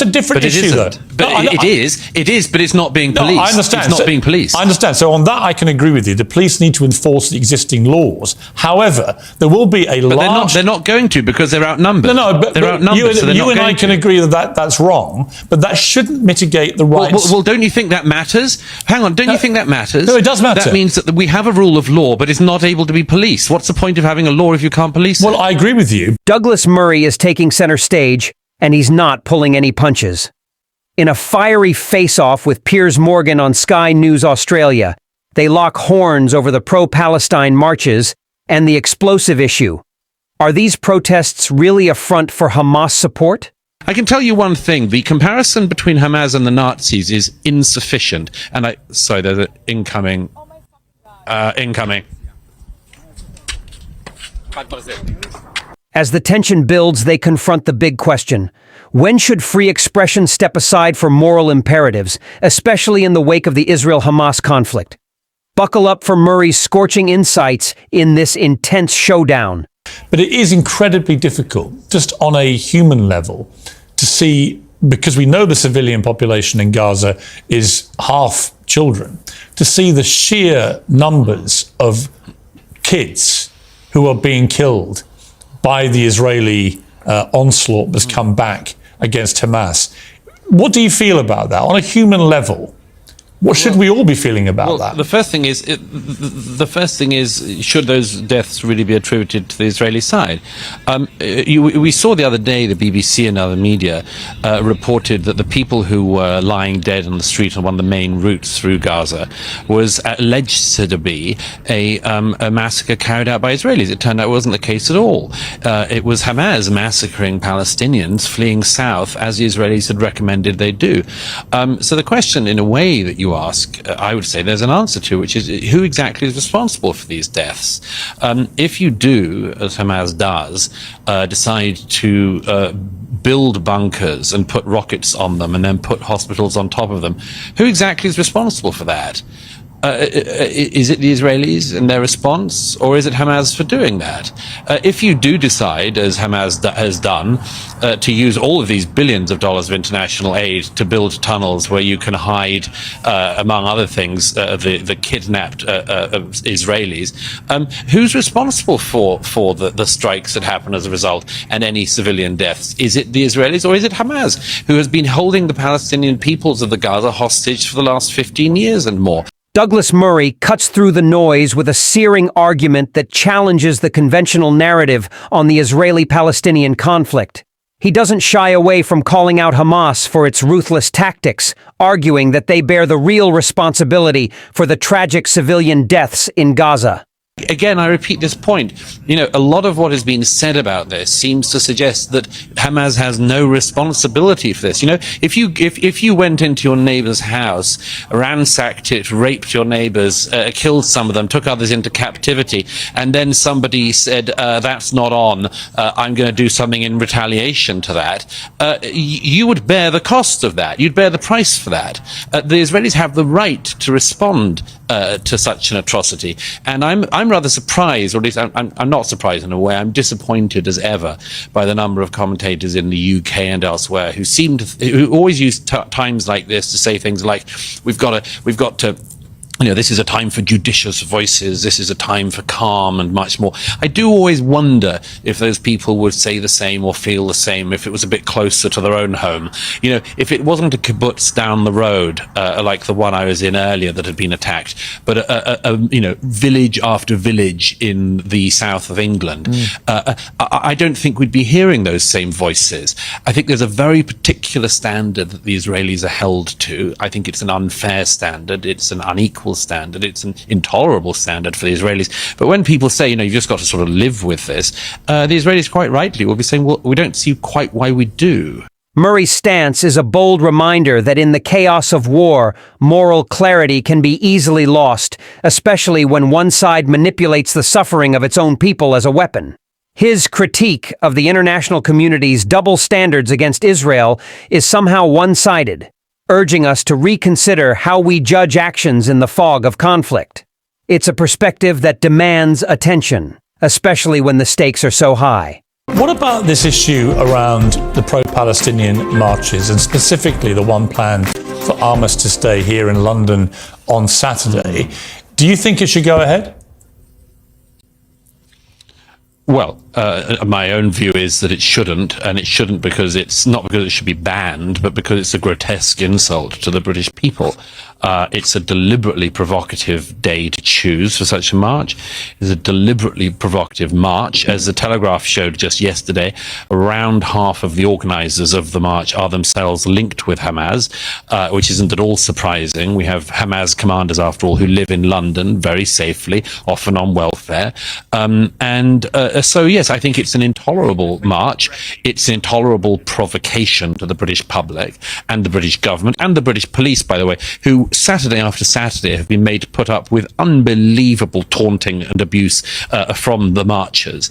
It's a different issue, though. But it is, but it's not being policed. No, I understand. It's not being policed. I understand. So on that, I can agree with you. The police need to enforce the existing laws. However, there will be a large... They're not going to, because they're outnumbered. But they're outnumbered, you and I can agree that that's wrong, but that shouldn't mitigate the rights... Well, don't you think that matters? Hang on, don't you think that matters? No, it does matter. That means that we have a rule of law, but it's not able to be policed. What's the point of having a law if you can't police it? Well, I agree with you. Douglas Murray is taking center stage, and he's not pulling any punches. In a fiery face-off with Piers Morgan on Sky News Australia, they lock horns over the pro-Palestine marches and the explosive issue. Are these protests really a front for Hamas support? I can tell you one thing. The comparison between Hamas and the Nazis is insufficient. And sorry, there's an incoming. As the tension builds, they confront the big question. When should free expression step aside for moral imperatives, especially in the wake of the Israel-Hamas conflict? Buckle up for Murray's scorching insights in this intense showdown. But it is incredibly difficult, just on a human level, to see, because we know the civilian population in Gaza is half children, to see the sheer numbers of kids who are being killed by the Israeli onslaught that's come back against Hamas. What do you feel about that on a human level? What should we all be feeling about that? The first thing is, should those deaths really be attributed to the Israeli side? We saw the other day, the BBC and other media reported that the people who were lying dead on the street on one of the main routes through Gaza was alleged to be a massacre carried out by Israelis. It turned out it wasn't the case at all. It was Hamas massacring Palestinians fleeing south, as the Israelis had recommended they do. So the question, in a way, that you ask, I would say there's an answer to, which is who exactly is responsible for these deaths? If you do, as Hamas does, decide to build bunkers and put rockets on them and then put hospitals on top of them, who exactly is responsible for that? Is it the Israelis and their response, or is it Hamas for doing that? If you do decide, as Hamas has done, to use all of these billions of dollars of international aid to build tunnels where you can hide, among other things, the kidnapped Israelis, who's responsible for the strikes that happen as a result and any civilian deaths? Is it the Israelis, or is it Hamas, who has been holding the Palestinian peoples of the Gaza hostage for the last 15 years and more? Douglas Murray cuts through the noise with a searing argument that challenges the conventional narrative on the Israeli-Palestinian conflict. He doesn't shy away from calling out Hamas for its ruthless tactics, arguing that they bear the real responsibility for the tragic civilian deaths in Gaza. Again, I repeat this point. A lot of what has been said about this seems to suggest that Hamas has no responsibility for this. If you went into your neighbor's house, ransacked it, raped your neighbors, killed some of them, took others into captivity, and then somebody said, that's not on, I'm going to do something in retaliation to that, you would bear the cost of that. You'd bear the price for that. The Israelis have the right to respond to such an atrocity. And I'm rather surprised, or at least I'm not surprised in a way. I'm disappointed as ever by the number of commentators in the UK and elsewhere who always use times like this to say things like, we've got to this is a time for judicious voices, this is a time for calm and much more. I do always wonder if those people would say the same or feel the same if it was a bit closer to their own home. If it wasn't a kibbutz down the road, like the one I was in earlier that had been attacked, but a village after village in the south of England, I don't think we'd be hearing those same voices. I think there's a very particular standard that the Israelis are held to. I think it's an unfair standard, it's an unequal standard, it's an intolerable standard for the Israelis. But when people say, you've just got to sort of live with this, the Israelis quite rightly will be saying, well, we don't see quite why we do. Murray's stance is a bold reminder that in the chaos of war, moral clarity can be easily lost, especially when one side manipulates the suffering of its own people as a weapon. His critique of the international community's double standards against Israel is somehow one-sided, urging us to reconsider how we judge actions in the fog of conflict. It's a perspective that demands attention, especially when the stakes are so high. What about this issue around the pro-Palestinian marches, and specifically the one planned for Armistice Day here in London on Saturday? Do you think it should go ahead? Well, my own view is that it shouldn't, and it shouldn't because it's not because it should be banned, but because it's a grotesque insult to the British people. It's a deliberately provocative day to choose for such a march. It's a deliberately provocative march. As the Telegraph showed just yesterday, around half of the organisers of the march are themselves linked with Hamas, which isn't at all surprising. We have Hamas commanders, after all, who live in London very safely, often on welfare. So, yes, I think it's an intolerable march. It's an intolerable provocation to the British public and the British government and the British police, by the way, who Saturday after Saturday have been made to put up with unbelievable taunting and abuse from the marchers.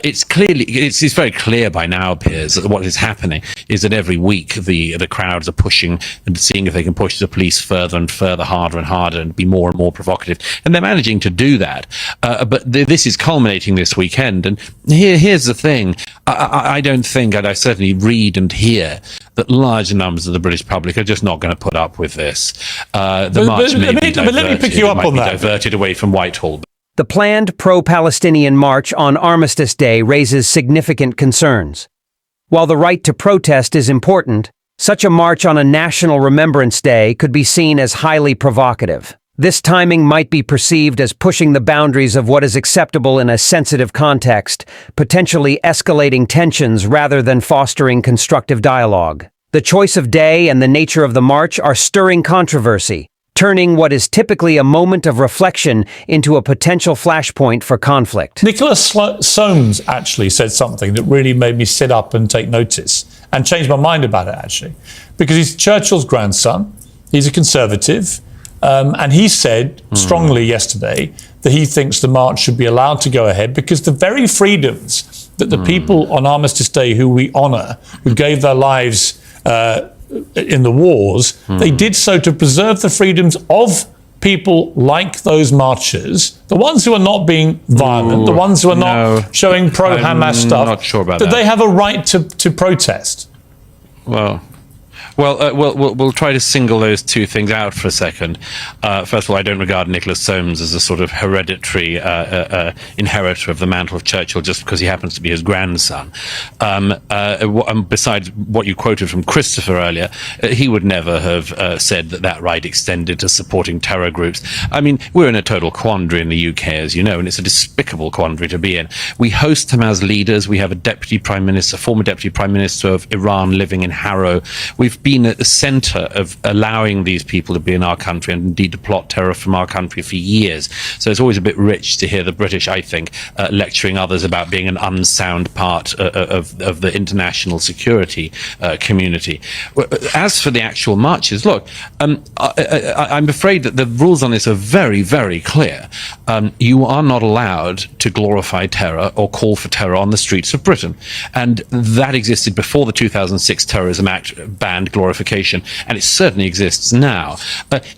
It's very clear by now, Piers, that what is happening is that every week the crowds are pushing and seeing if they can push the police further and further, harder and harder, and be more and more provocative. And they're managing to do that. But this is culminating this weekend. And here's the thing. I don't think, and I certainly read and hear, that large numbers of the British public are just not going to put up with this. The march may be diverted. Let me pick you up on that. Diverted away from Whitehall. The planned pro-Palestinian march on Armistice Day raises significant concerns. While the right to protest is important, such a march on a National Remembrance Day could be seen as highly provocative. This timing might be perceived as pushing the boundaries of what is acceptable in a sensitive context, potentially escalating tensions rather than fostering constructive dialogue. The choice of day and the nature of the march are stirring controversy, turning what is typically a moment of reflection into a potential flashpoint for conflict. Nicholas Soames actually said something that really made me sit up and take notice and change my mind about it, actually, because he's Churchill's grandson, he's a conservative, and he said strongly yesterday that he thinks the march should be allowed to go ahead because the very freedoms that the people on Armistice Day who we honour, who gave their lives in the wars, they did so to preserve the freedoms of people like those marchers, the ones who are not being violent, the ones who are not showing pro-Hamas stuff. I'm not sure about that. They have a right to protest. We'll try to single those two things out for a second. First of all, I don't regard Nicholas Soames as a sort of hereditary inheritor of the mantle of Churchill just because he happens to be his grandson. Besides what you quoted from Christopher earlier, he would never have said that right extended to supporting terror groups. I mean, we're in a total quandary in the UK, as you know, and it's a despicable quandary to be in. We host Hamas leaders. We have a former deputy prime minister of Iran living in Harrow. We've been at the centre of allowing these people to be in our country and indeed to plot terror from our country for years. So it's always a bit rich to hear the British, I think, lecturing others about being an unsound part of the international security community. As for the actual marches, look, I'm afraid that the rules on this are very, very clear. You are not allowed to glorify terror or call for terror on the streets of Britain. And that existed before the 2006 Terrorism Act banned glorification, and it certainly exists now.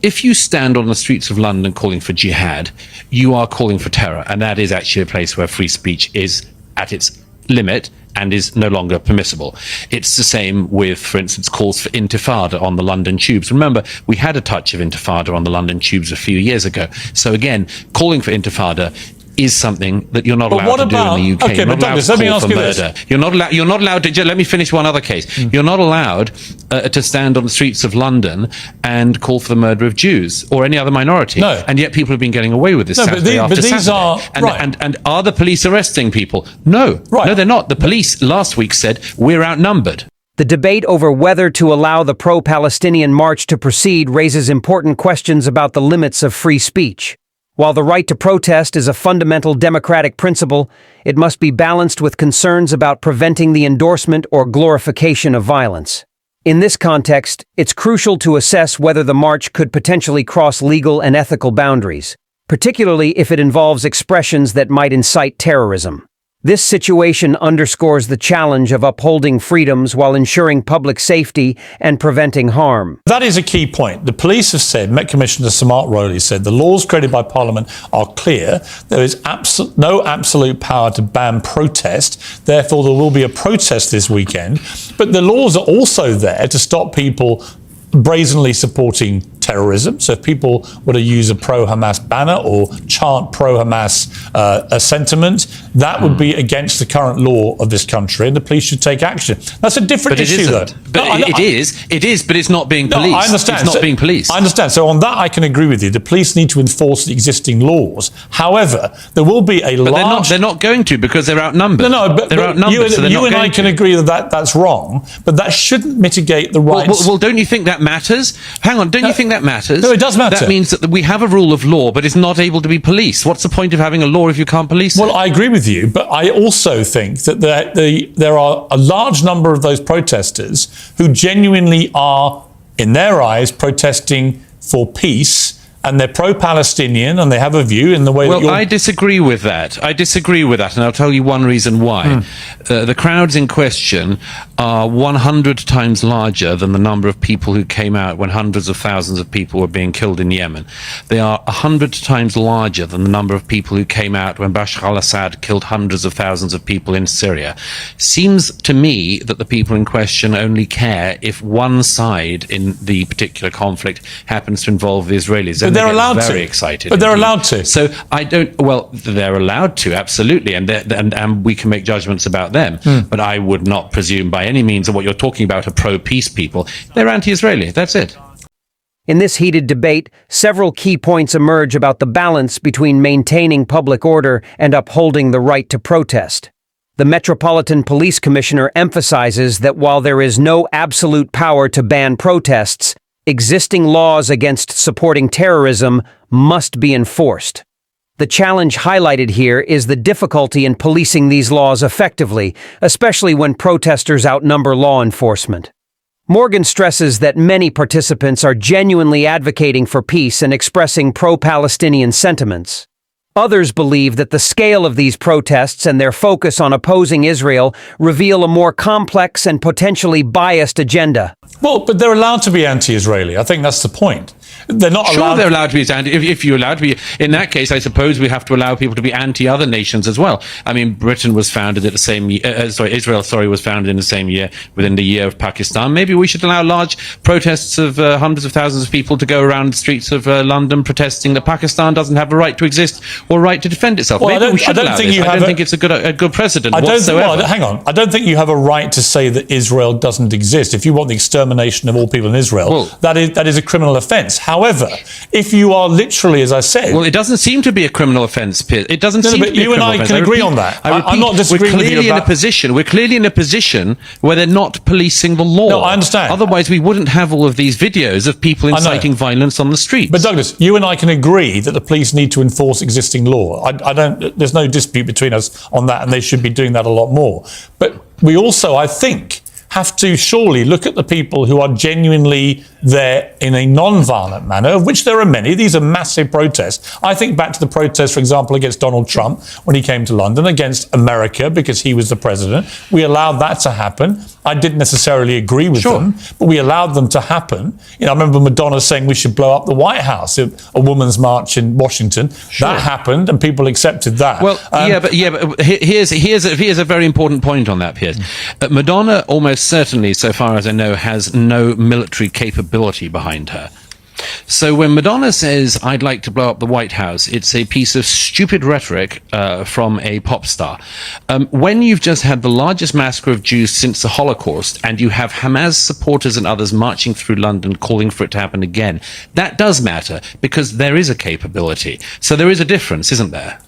If you stand on the streets of London calling for jihad, you are calling for terror, and that is actually a place where free speech is at its limit and is no longer permissible. It's the same with, for instance, calls for intifada on the London tubes. Remember, we had a touch of intifada on the London tubes a few years ago. So again, calling for intifada is something that you're not allowed to do in the UK. Okay, you're not allowed Douglas, to let me call ask for you murder. this. You're not allowed to, let me finish one other case. You're not allowed to stand on the streets of London and call for the murder of Jews or any other minority. No. And yet people have been getting away with this Saturday after Saturday. And are the police arresting people? No. Right. No, they're not. The police last week said we're outnumbered. The debate over whether to allow the pro-Palestinian march to proceed raises important questions about the limits of free speech. While the right to protest is a fundamental democratic principle, it must be balanced with concerns about preventing the endorsement or glorification of violence. In this context, it's crucial to assess whether the march could potentially cross legal and ethical boundaries, particularly if it involves expressions that might incite terrorism. This situation underscores the challenge of upholding freedoms while ensuring public safety and preventing harm. That is a key point. The police have said, Met Commissioner Samart Rowley said, the laws created by Parliament are clear. There is no absolute power to ban protest. Therefore, there will be a protest this weekend. But the laws are also there to stop people brazenly supporting terrorism. So if people were to use a pro-Hamas banner or chant pro-Hamas sentiment, that would be against the current law of this country, and the police should take action. That's a different issue, though. But it is, but it's not being policed. No, I understand. It's not being policed. I understand. So on that, I can agree with you. The police need to enforce the existing laws. However, there will be a large... They're not going to, because they're outnumbered. But they're outnumbered, you and I can agree that that's wrong, but that shouldn't mitigate the rights... Well, don't you think that matters? Hang on, don't you think that matters? No, it does matter. That means that we have a rule of law, but it's not able to be policed. What's the point of having a law if you can't police it? Well, I agree with you, but I also think that there are a large number of those protesters who genuinely are, in their eyes, protesting for peace, and they're pro-Palestinian, and they have a view in the way that you're... I disagree with that. And I'll tell you one reason why. The crowds in question are 100 times larger than the number of people who came out when hundreds of thousands of people were being killed in Yemen. They are 100 times larger than the number of people who came out when Bashar al-Assad killed hundreds of thousands of people in Syria. Seems to me that the people in question only care if one side in the particular conflict happens to involve the Israelis. But they're allowed very to. excited. But they're indeed. allowed to. So I don't. Well, they're allowed to, absolutely, and we can make judgments about them. But I would not presume by any means that what you're talking about are pro-peace people. They're anti-Israeli. That's it. In this heated debate, several key points emerge about the balance between maintaining public order and upholding the right to protest. The Metropolitan Police Commissioner emphasizes that while there is no absolute power to ban protests, existing laws against supporting terrorism must be enforced. The challenge highlighted here is the difficulty in policing these laws effectively, especially when protesters outnumber law enforcement. Morgan stresses that many participants are genuinely advocating for peace and expressing pro-Palestinian sentiments. Others believe that the scale of these protests and their focus on opposing Israel reveal a more complex and potentially biased agenda. Well, but they're allowed to be anti-Israeli. I think that's the point. They're not allowed... Sure, they're allowed to be anti... If you're allowed to be... In that case, I suppose we have to allow people to be anti-other nations as well. I mean, Britain was founded at the same year... Israel was founded in the same year, within the year of Pakistan. Maybe we should allow large protests of hundreds of thousands of people to go around the streets of London protesting that Pakistan doesn't have a right to exist or right to defend itself. Well, Maybe we should allow this. I don't think it's a good precedent whatsoever. Hang on. I don't think you have a right to say that Israel doesn't exist. If you want the extermination of all people in Israel, that is a criminal offence. However, if you are literally, as I said... Well, it doesn't seem to be a criminal offence, Piers. It doesn't seem to be a criminal offence. You and I can agree on that. I'm not disagreeing with you about... We're clearly in a position where they're not policing the law. No, I understand. Otherwise, we wouldn't have all of these videos of people inciting violence on the streets. But Douglas, you and I can agree that the police need to enforce existing law. There's no dispute between us on that, and they should be doing that a lot more. But we also, I think, have to surely look at the people who are genuinely there in a non-violent manner, of which there are many. These are massive protests. I think back to the protests, for example, against Donald Trump when he came to London, against America because he was the president. We allowed that to happen. I didn't necessarily agree with them, but we allowed them to happen. I remember Madonna saying we should blow up the White House, a women's march in Washington. That happened, and people accepted that. Well, but here's a very important point on that, Piers. Madonna almost certainly, so far as I know, has no military capability behind her. So when Madonna says, I'd like to blow up the White House, it's a piece of stupid rhetoric from a pop star. When you've just had the largest massacre of Jews since the Holocaust, and you have Hamas supporters and others marching through London calling for it to happen again, that does matter, because there is a capability. So there is a difference, isn't there?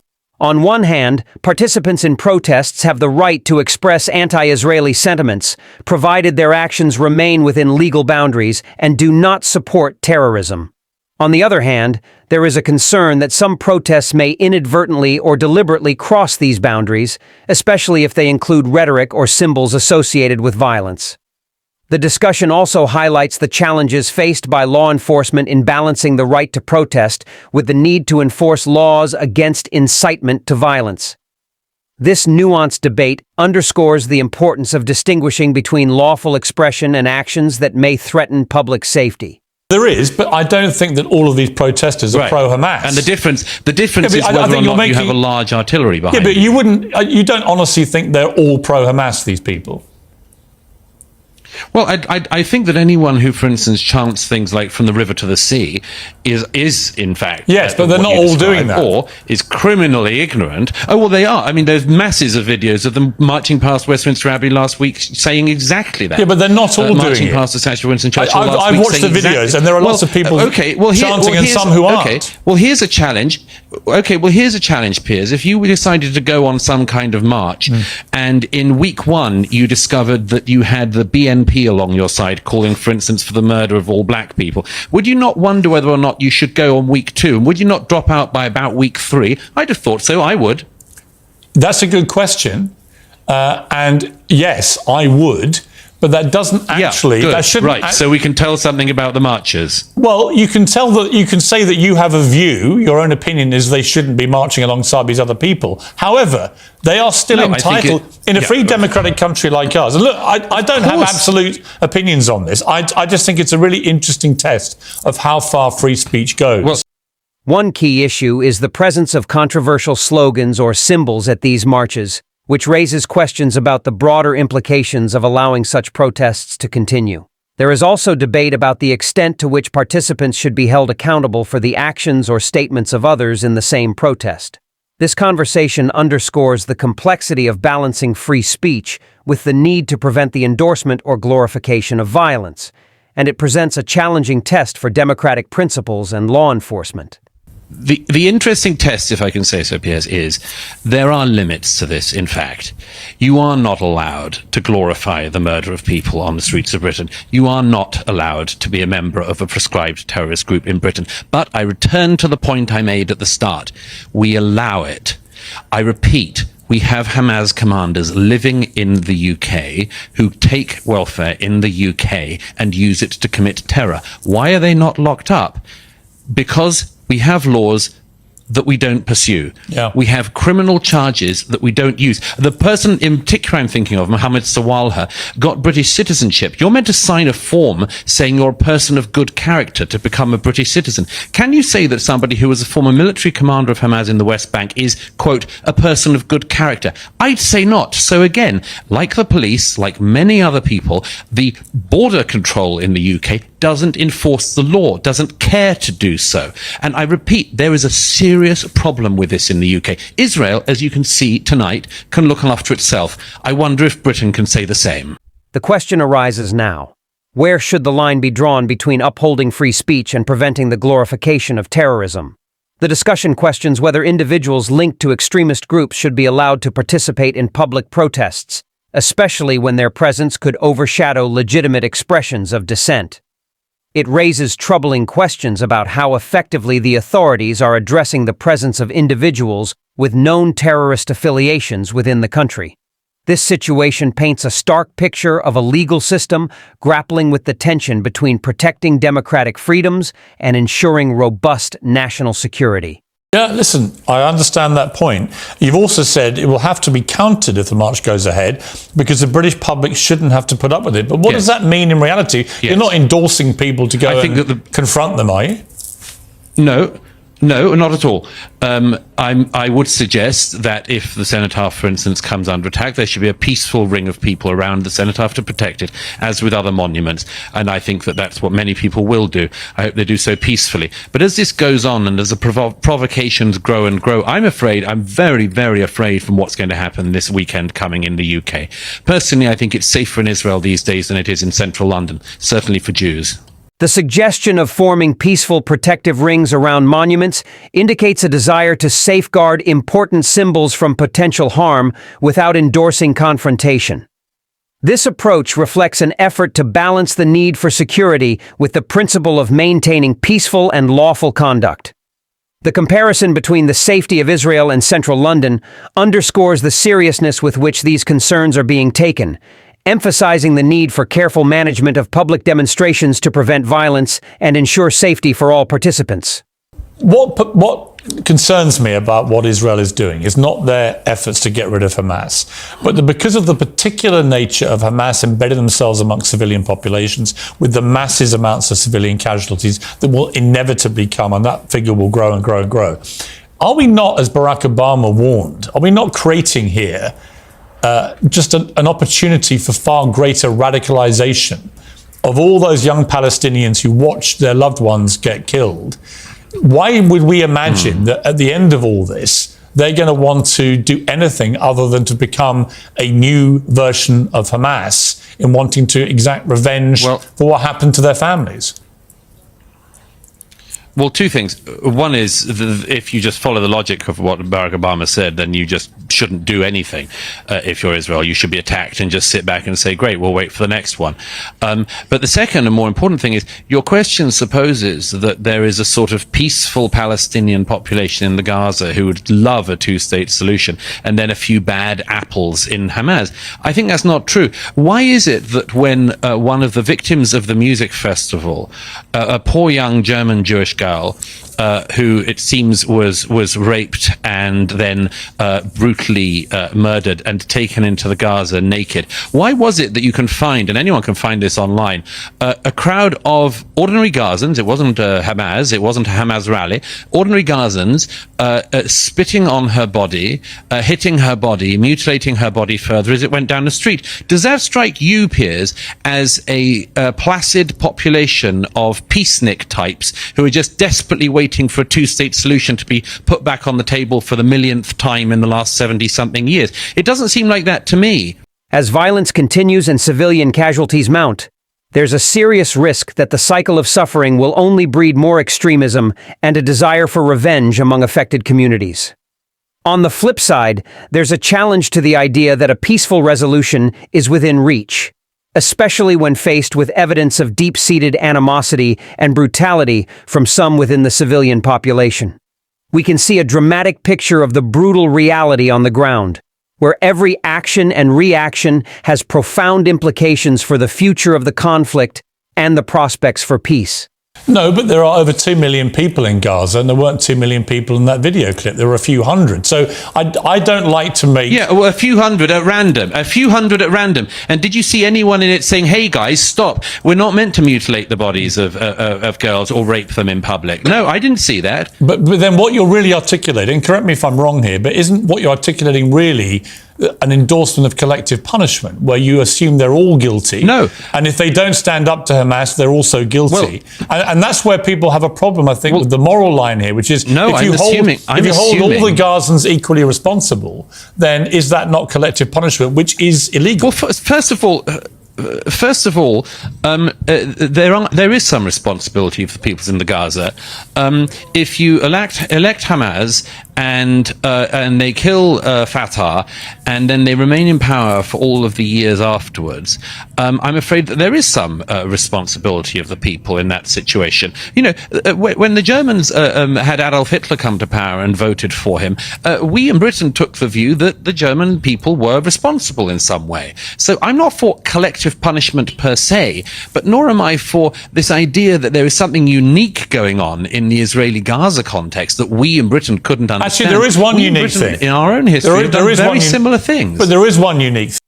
On one hand, participants in protests have the right to express anti-Israeli sentiments, provided their actions remain within legal boundaries and do not support terrorism. On the other hand, there is a concern that some protests may inadvertently or deliberately cross these boundaries, especially if they include rhetoric or symbols associated with violence. The discussion also highlights the challenges faced by law enforcement in balancing the right to protest with the need to enforce laws against incitement to violence. This nuanced debate underscores the importance of distinguishing between lawful expression and actions that may threaten public safety. There is, but I don't think that all of these protesters are pro-Hamas. And the difference is whether or not you have a large artillery behind you. Yeah, but you don't honestly think they're all pro-Hamas, these people? Well, I think that anyone who, for instance, chants things like "from the river to the sea" is in fact yes, but they're not all doing that, or is criminally ignorant. Oh well, they are. I mean, there's masses of videos of them marching past Westminster Abbey last week, saying exactly that. Yeah, but they're not all doing marching it. past the statue of Winston Churchill last I've week, watched the videos, and there are lots of people chanting, and some who aren't. Okay, well, here's a challenge. Okay, well, here's a challenge, Piers. If you decided to go on some kind of march, and in week one you discovered that you had the BNP along your side calling, for instance, for the murder of all black people, would you not wonder whether or not you should go on week two? And would you not drop out by about week three? I'd have thought so. I would. That's a good question. And yes, I would. But that doesn't actually. Good. That shouldn't. Right. So we can tell something about the marchers. Well, you can tell that. You can say that you have a view. Your own opinion is they shouldn't be marching alongside these other people. However, they are still entitled in a free democratic country like ours. And look, I don't have absolute opinions on this. I just think it's a really interesting test of how far free speech goes. Well, one key issue is the presence of controversial slogans or symbols at these marches, which raises questions about the broader implications of allowing such protests to continue. There is also debate about the extent to which participants should be held accountable for the actions or statements of others in the same protest. This conversation underscores the complexity of balancing free speech with the need to prevent the endorsement or glorification of violence, and it presents a challenging test for democratic principles and law enforcement. The interesting test, if I can say so, Piers, is there are limits to this, in fact. You are not allowed to glorify the murder of people on the streets of Britain. You are not allowed to be a member of a prescribed terrorist group in Britain. But I return to the point I made at the start. We allow it. I repeat, we have Hamas commanders living in the UK who take welfare in the UK and use it to commit terror. Why are they not locked up? Because we have laws that we don't pursue. Yeah. We have criminal charges that we don't use. The person in particular I'm thinking of, Mohammed Sawalha, got British citizenship. You're meant to sign a form saying you're a person of good character to become a British citizen. Can you say that somebody who was a former military commander of Hamas in the West Bank is, quote, a person of good character? I'd say not. So again, like the police, like many other people, the border control in the UK doesn't enforce the law, doesn't care to do so. And I repeat, there is a serious problem with this in the UK. Israel, as you can see tonight, can look after itself. I wonder if Britain can say the same. The question arises now. Where should the line be drawn between upholding free speech and preventing the glorification of terrorism? The discussion questions whether individuals linked to extremist groups should be allowed to participate in public protests, especially when their presence could overshadow legitimate expressions of dissent. It raises troubling questions about how effectively the authorities are addressing the presence of individuals with known terrorist affiliations within the country. This situation paints a stark picture of a legal system grappling with the tension between protecting democratic freedoms and ensuring robust national security. Yeah, listen, I understand that point. You've also said it will have to be counted if the march goes ahead because the British public shouldn't have to put up with it. But what does that mean in reality? Yes. You're not endorsing people to go confront them, are you? No, not at all. I would suggest that if the cenotaph, for instance, comes under attack, there should be a peaceful ring of people around the cenotaph to protect it, as with other monuments. And I think that that's what many people will do. I hope they do so peacefully. But as this goes on and as the provocations grow and grow, I'm very, very afraid from what's going to happen this weekend coming in the UK. Personally, I think it's safer in Israel these days than it is in central London, certainly for Jews. The suggestion of forming peaceful protective rings around monuments indicates a desire to safeguard important symbols from potential harm without endorsing confrontation. This approach reflects an effort to balance the need for security with the principle of maintaining peaceful and lawful conduct. The comparison between the safety of Israel and central London underscores the seriousness with which these concerns are being taken, emphasizing the need for careful management of public demonstrations to prevent violence and ensure safety for all participants. What concerns me about what Israel is doing is not their efforts to get rid of Hamas, but because of the particular nature of Hamas embedding themselves amongst civilian populations with the massive amounts of civilian casualties that will inevitably come, and that figure will grow and grow and grow. Are we not, as Barack Obama warned, are we not creating here just an opportunity for far greater radicalization of all those young Palestinians who watched their loved ones get killed? Why would we imagine that at the end of all this, they're going to want to do anything other than to become a new version of Hamas in wanting to exact revenge for what happened to their families? Well, two things. One is, if you just follow the logic of what Barack Obama said, then you just shouldn't do anything. If you're Israel, you should be attacked and just sit back and say, great, we'll wait for the next one. But the second and more important thing is, your question supposes that there is a sort of peaceful Palestinian population in the Gaza who would love a two-state solution, and then a few bad apples in Hamas. I think that's not true. Why is it that when one of the victims of the music festival, a poor young German Jewish girl, who it seems was raped and then brutally murdered and taken into the Gaza naked. Why was it that you can find, and anyone can find this online, a crowd of ordinary Gazans? It wasn't Hamas, it wasn't a Hamas rally. Ordinary Gazans spitting on her body, hitting her body, mutilating her body further as it went down the street. Does that strike you, Piers, as a placid population of peacenik types who are just desperately waiting for a two-state solution to be put back on the table for the millionth time in the last 70-something years? It doesn't seem like that to me. As violence continues and civilian casualties mount, there's a serious risk that the cycle of suffering will only breed more extremism and a desire for revenge among affected communities. On the flip side, there's a challenge to the idea that a peaceful resolution is within reach, especially when faced with evidence of deep-seated animosity and brutality from some within the civilian population. We can see a dramatic picture of the brutal reality on the ground, where every action and reaction has profound implications for the future of the conflict and the prospects for peace. No, but there are over 2 million people in Gaza, and there weren't 2 million people in that video clip. There were a few hundred. So I don't like to make... Yeah, well, a few hundred at random. And did you see anyone in it saying, hey, guys, stop. We're not meant to mutilate the bodies of girls or rape them in public? No, I didn't see that. But then what you're really articulating, correct me if I'm wrong here, but isn't what you're articulating really an endorsement of collective punishment, where you assume they're all guilty? No. And if they don't stand up to Hamas, they're also guilty. And that's where people have a problem, I think, with the moral line here, which is if you hold all the Gazans equally responsible, then is that not collective punishment, which is illegal? Well, first of all, there is some responsibility for the peoples in the Gaza. If you elect Hamas and they kill Fatah, and then they remain in power for all of the years afterwards, I'm afraid that there is some responsibility of the people in that situation. You know, when the Germans had Adolf Hitler come to power and voted for him, we in Britain took the view that the German people were responsible in some way. So I'm not for collective punishment per se, but nor am I for this idea that there is something unique going on in the Israeli-Gaza context that we in Britain couldn't understand. Actually, there is one unique thing. In our own history, there is very similar things. But there is one unique thing.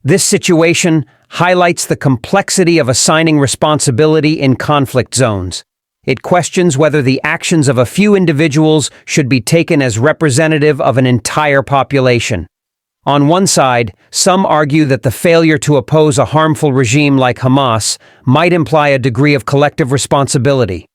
This situation highlights the complexity of assigning responsibility in conflict zones. It questions whether the actions of a few individuals should be taken as representative of an entire population. On one side, some argue that the failure to oppose a harmful regime like Hamas might imply a degree of collective responsibility.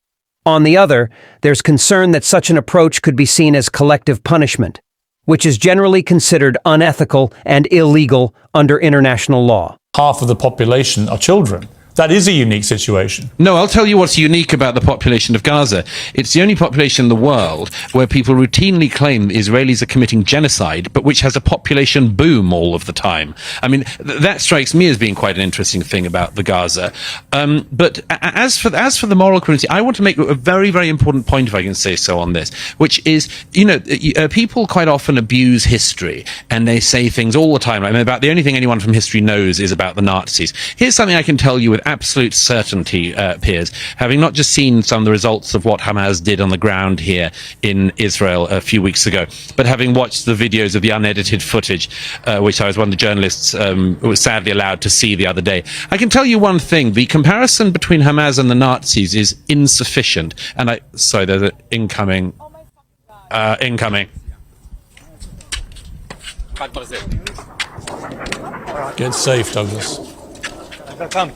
On the other, there's concern that such an approach could be seen as collective punishment, which is generally considered unethical and illegal under international law. Half of the population are children. That is a unique situation. No, I'll tell you what's unique about the population of Gaza. It's the only population in the world where people routinely claim Israelis are committing genocide, but which has a population boom all of the time. I mean, that strikes me as being quite an interesting thing about the Gaza. But as for the moral community, I want to make a very, very important point, if I can say so, on this, which is, you know, people quite often abuse history, and they say things all the time. I mean, about the only thing anyone from history knows is about the Nazis. Here's something I can tell you with with absolute certainty, Piers, having not just seen some of the results of what Hamas did on the ground here in Israel a few weeks ago, but having watched the videos of the unedited footage, which I was one of the journalists was sadly allowed to see the other day. I can tell you one thing: the comparison between Hamas and the Nazis is insufficient. And sorry, there's an incoming. Incoming. Get safe, Douglas. Come.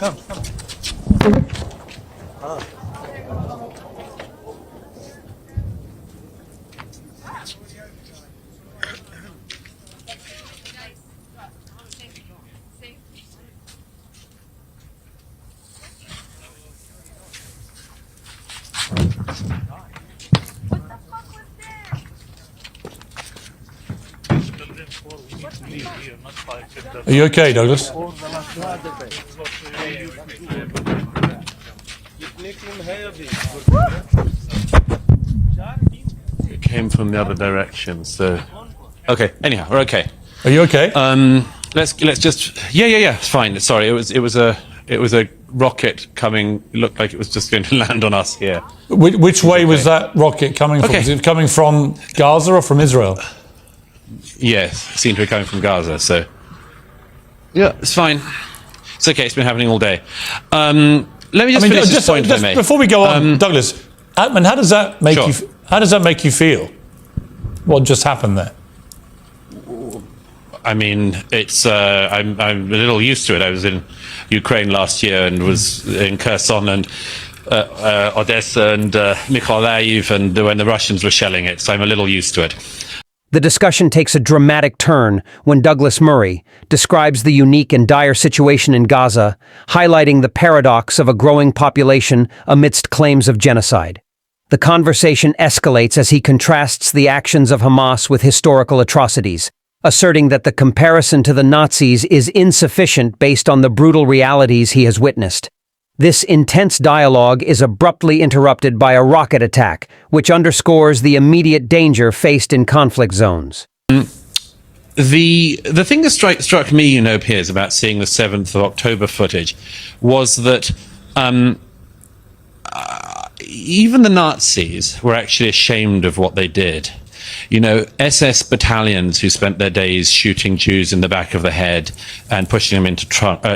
Are you okay, Douglas? It came from the other direction, so okay. Anyhow, we're okay. Are you okay? Let's just yeah. It's fine. Sorry, it was a rocket coming. It looked like it was just going to land on us here. Which way was that rocket coming from? Okay. Was it coming from Gaza or from Israel? Yes, it seemed to be coming from Gaza. So yeah, it's fine. It's okay. It's been happening all day. Let me just finish this point, if I may. Before we go on, Douglas, Atman, how does that make Sure. you? How does that make you feel? What just happened there? I mean, it's I'm a little used to it. I was in Ukraine last year and was in Kherson and Odessa and Mykolaiv, and when the Russians were shelling it, so I'm a little used to it. The discussion takes a dramatic turn when DouglasMurray describes the unique and dire situation in Gaza, highlighting the paradox of a growing population amidst claims of genocide. The conversation escalates as he contrasts the actions of Hamas with historical atrocities, asserting that the comparison to the Nazis is insufficient based on the brutal realities he has witnessed. This intense dialogue is abruptly interrupted by a rocket attack, which underscores the immediate danger faced in conflict zones. The thing that struck me, Piers, about seeing the 7th of October footage was that even the Nazis were actually ashamed of what they did. SS battalions who spent their days shooting Jews in the back of the head and pushing them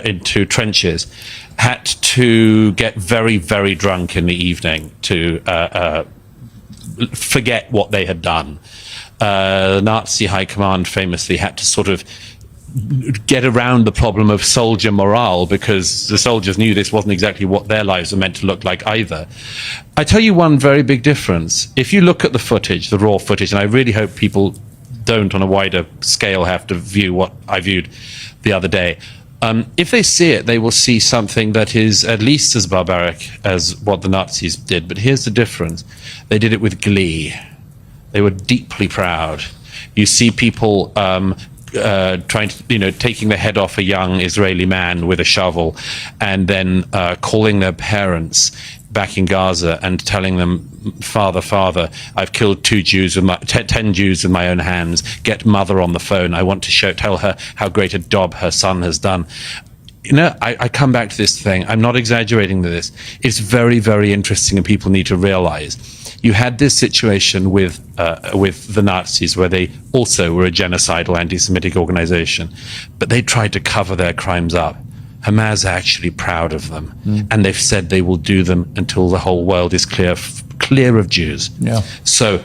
into trenches had to get very, very drunk in the evening to forget what they had done. The Nazi high command famously had to sort of get around the problem of soldier morale because the soldiers knew this wasn't exactly what their lives were meant to look like either. I tell you one very big difference. If you look at the footage, the raw footage, and I really hope people don't on a wider scale have to view what I viewed the other day, if they see it, they will see something that is at least as barbaric as what the Nazis did. But here's the difference. They did it with glee. They were deeply proud. You see people trying to, taking the head off a young Israeli man with a shovel and then calling their parents back in Gaza and telling them, Father, I've killed 10 Jews with my own hands. Get mother on the phone. I want to tell her how great a job her son has done. I come back to this thing. I'm not exaggerating this. It's very, very interesting, and people need to realize you had this situation with the Nazis, where they also were a genocidal anti-Semitic organization, but they tried to cover their crimes up. Hamas are actually proud of them, and they've said they will do them until the whole world is clear of Jews. Yeah. So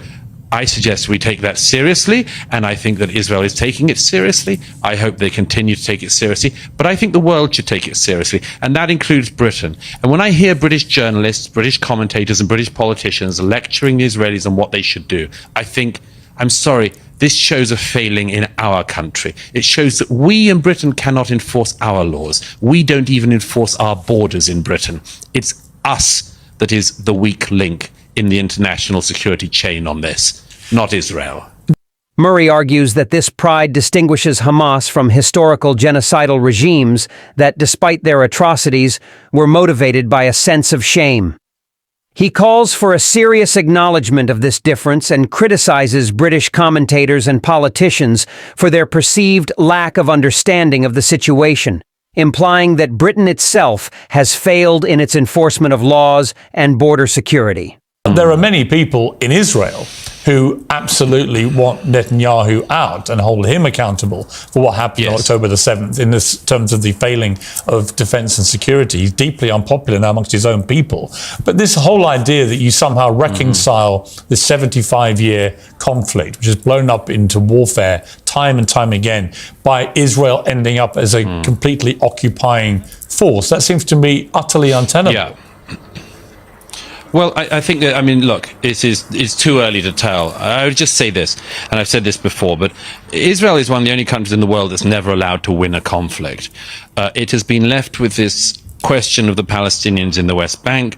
I suggest we take that seriously, and I think that Israel is taking it seriously. I hope they continue to take it seriously, but I think the world should take it seriously, and that includes Britain. And when I hear British journalists, British commentators, and British politicians lecturing the Israelis on what they should do, I think, I'm sorry, this shows a failing in our country. It shows that we in Britain cannot enforce our laws. We don't even enforce our borders in Britain. It's us that is the weak link in the international security chain on this, not Israel. Murray argues that this pride distinguishes Hamas from historical genocidal regimes that, despite their atrocities, were motivated by a sense of shame. He calls for a serious acknowledgement of this difference and criticizes British commentators and politicians for their perceived lack of understanding of the situation. implying that Britain itself has failed in its enforcement of laws and border security. There are many people in Israel who absolutely want Netanyahu out and hold him accountable for what happened on October the 7th in terms of the failing of defence and security. He's deeply unpopular now amongst his own people. But this whole idea that you somehow reconcile this 75-year conflict, which has blown up into warfare time and time again, by Israel ending up as a completely occupying force, that seems to me utterly untenable. Yeah. Well, I think that, I mean, look, it's too early to tell. I would just say this, and I've said this before, but Israel is one of the only countries in the world that's never allowed to win a conflict. It has been left with this question of the Palestinians in the West Bank,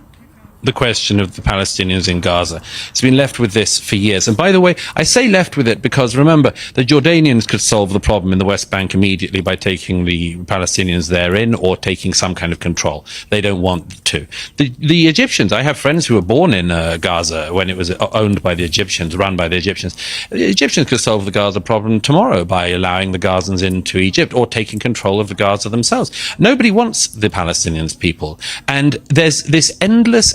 the question of the Palestinians in Gaza. It's been left with this for years. And by the way, I say left with it because, remember, the Jordanians could solve the problem in the West Bank immediately by taking the Palestinians therein or taking some kind of control. They don't want to. The Egyptians, I have friends who were born in Gaza when it was owned by the Egyptians, run by the Egyptians. The Egyptians could solve the Gaza problem tomorrow by allowing the Gazans into Egypt or taking control of the Gaza themselves. Nobody wants the Palestinians people. And there's this endless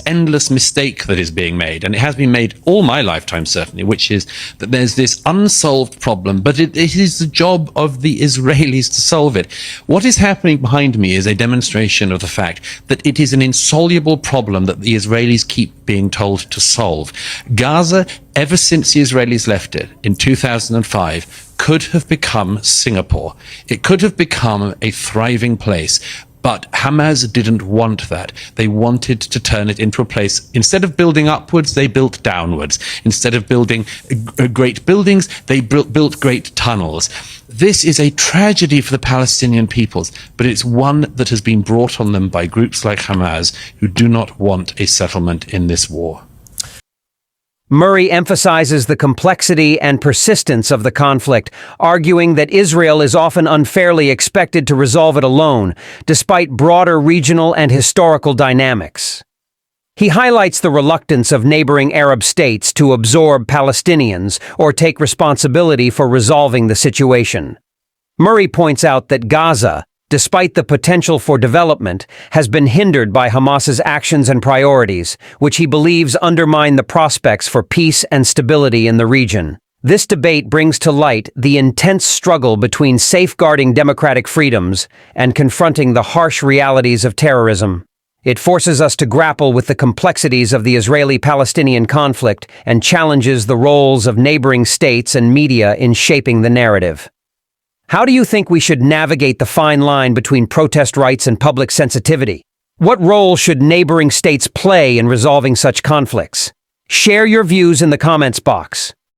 mistake that is being made, and it has been made all my lifetime certainly, which is that there's this unsolved problem, but it is the job of the Israelis to solve it. What is happening behind me is a demonstration of the fact that it is an insoluble problem that the Israelis keep being told to solve. Gaza, ever since the Israelis left it in 2005, could have become Singapore. It could have become a thriving place. But Hamas didn't want that. They wanted to turn it into a place. Instead of building upwards, they built downwards. Instead of building great buildings, they built great tunnels. This is a tragedy for the Palestinian peoples, but it's one that has been brought on them by groups like Hamas, who do not want a settlement in this war. Murray emphasizes the complexity and persistence of the conflict, arguing that Israel is often unfairly expected to resolve it alone, despite broader regional and historical dynamics. He highlights the reluctance of neighboring Arab states to absorb Palestinians or take responsibility for resolving the situation. Murray points out that Gaza, despite the potential for development, has been hindered by Hamas's actions and priorities, which he believes undermine the prospects for peace and stability in the region. This debate brings to light the intense struggle between safeguarding democratic freedoms and confronting the harsh realities of terrorism. It forces us to grapple with the complexities of the Israeli-Palestinian conflict and challenges the roles of neighboring states and media in shaping the narrative. How do you think we should navigate the fine line between protest rights and public sensitivity? What role should neighboring states play in resolving such conflicts? Share your views in the comments box.